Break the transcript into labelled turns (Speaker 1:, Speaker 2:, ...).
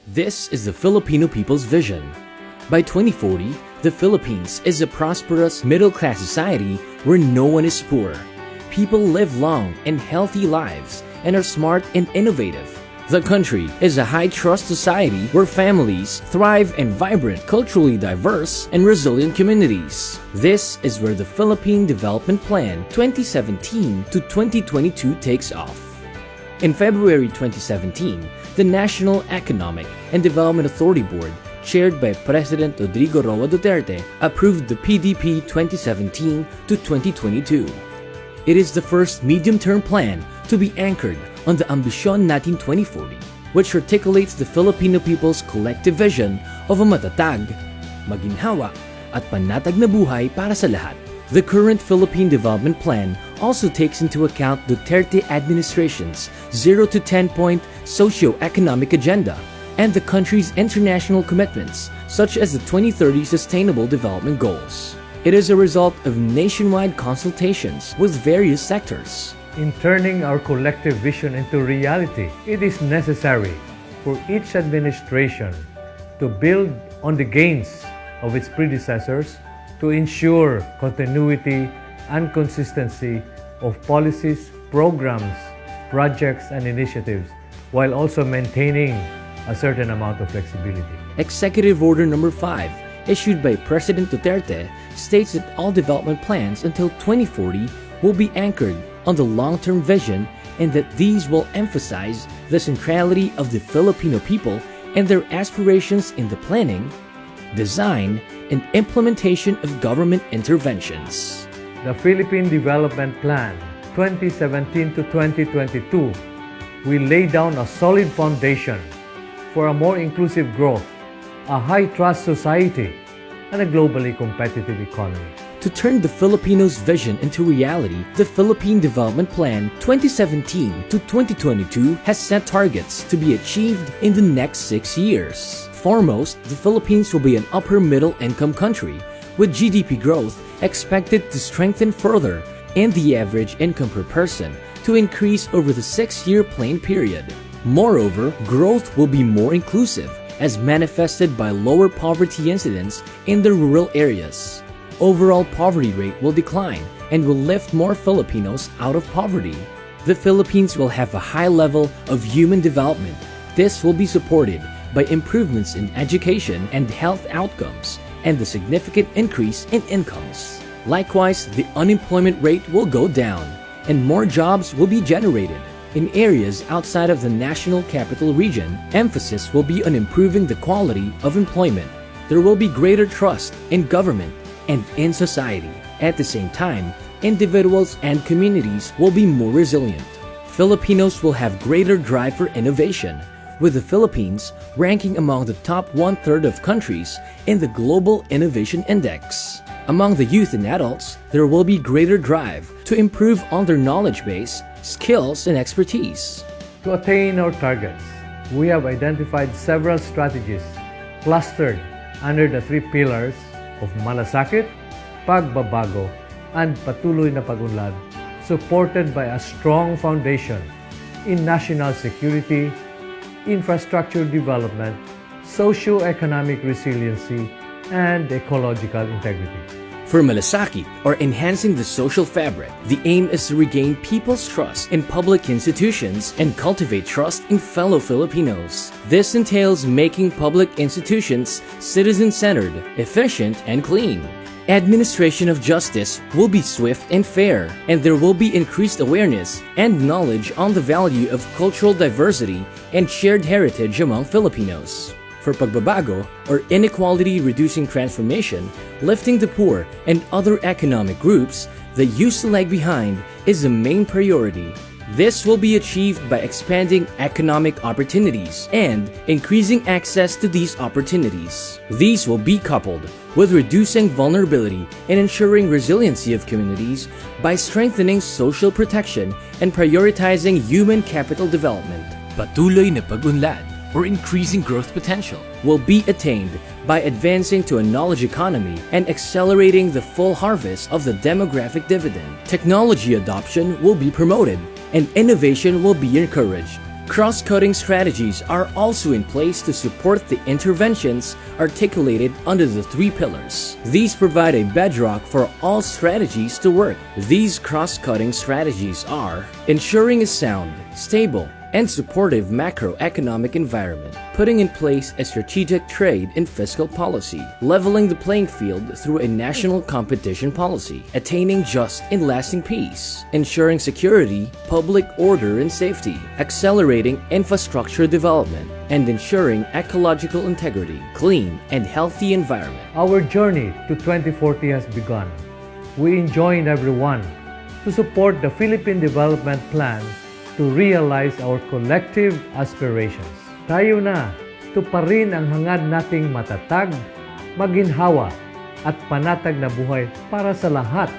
Speaker 1: This is the Filipino people's vision. By 2040, the Philippines is a prosperous middle-class society where no one is poor. People live long and healthy lives and are smart and innovative. The country is a high-trust society where families thrive in vibrant, culturally diverse, and resilient communities. This is where the Philippine Development Plan 2017 to 2022 takes off. In February 2017, the National Economic and Development Authority Board, chaired by President Rodrigo Roa Duterte, approved the PDP 2017 to 2022. It is the first medium-term plan to be anchored on the Ambisyon Natin 2040, which articulates the Filipino people's collective vision of a matatag, maginhawa, at panatag na buhay para sa lahat. The current Philippine Development Plan also takes into account Duterte administration's 0 to 10-point socio-economic agenda and the country's international commitments, such as the 2030 Sustainable Development Goals. It is a result of nationwide consultations with various sectors.
Speaker 2: In turning our collective vision into reality, it is necessary for each administration to build on the gains of its predecessors to ensure continuity and consistency of policies, programs, projects, and initiatives, while also maintaining a certain amount of flexibility.
Speaker 1: Executive Order Number 5, issued by President Duterte, states that all development plans until 2040 will be anchored on the long-term vision and that these will emphasize the centrality of the Filipino people and their aspirations in the planning, design, and implementation of government interventions.
Speaker 2: The Philippine Development Plan 2017 to 2022 will lay down a solid foundation for a more inclusive growth, a high-trust society, and a globally competitive economy.
Speaker 1: To turn the Filipinos' vision into reality, the Philippine Development Plan 2017 to 2022 has set targets to be achieved in the next 6 years. Foremost, the Philippines will be an upper-middle income country, with GDP growth expected to strengthen further and the average income per person to increase over the 6-year plan period. Moreover, growth will be more inclusive, as manifested by lower poverty incidence in the rural areas. Overall poverty rate will decline and will lift more Filipinos out of poverty. The Philippines will have a high level of human development. This will be supported by improvements in education and health outcomes and the significant increase in incomes. Likewise, the unemployment rate will go down and more jobs will be generated. In areas outside of the National Capital Region, emphasis will be on improving the quality of employment. There will be greater trust in government and in society. At the same time, individuals and communities will be more resilient. Filipinos will have greater drive for innovation, with the Philippines ranking among the top 1/3 of countries in the Global Innovation Index. Among the youth and adults, there will be greater drive to improve on their knowledge base, skills, and expertise.
Speaker 2: To attain our targets, we have identified several strategies clustered under the 3 pillars of malasakit, pagbabago, and patuloy na pag-unlad, supported by a strong foundation in national security, infrastructure development, socio-economic resiliency, and ecological integrity.
Speaker 1: For malasakit, or enhancing the social fabric, the aim is to regain people's trust in public institutions and cultivate trust in fellow Filipinos. This entails making public institutions citizen-centered, efficient, and clean. Administration of justice will be swift and fair, and there will be increased awareness and knowledge on the value of cultural diversity and shared heritage among Filipinos. For pagbabago, or inequality-reducing transformation, lifting the poor and other economic groups that used to lag behind is the main priority. This will be achieved by expanding economic opportunities and increasing access to these opportunities. These will be coupled with reducing vulnerability and ensuring resiliency of communities by strengthening social protection and prioritizing human capital development. Patuloy na pag-unlad, or increasing growth potential, will be attained by advancing to a knowledge economy and accelerating the full harvest of the demographic dividend. Technology adoption will be promoted and innovation will be encouraged. Cross-cutting strategies are also in place to support the interventions articulated under the three pillars. These provide a bedrock for all strategies to work. These cross-cutting strategies are ensuring a sound, stable, and supportive macroeconomic environment, putting in place a strategic trade and fiscal policy, leveling the playing field through a national competition policy, attaining just and lasting peace, ensuring security, public order and safety, accelerating infrastructure development, and ensuring ecological integrity, clean and healthy environment.
Speaker 2: Our journey to 2040 has begun. We enjoin everyone to support the Philippine Development Plan to realize our collective aspirations. Tayo na, tuparin ang hangad nating matatag, maginhawa at panatag na buhay para sa lahat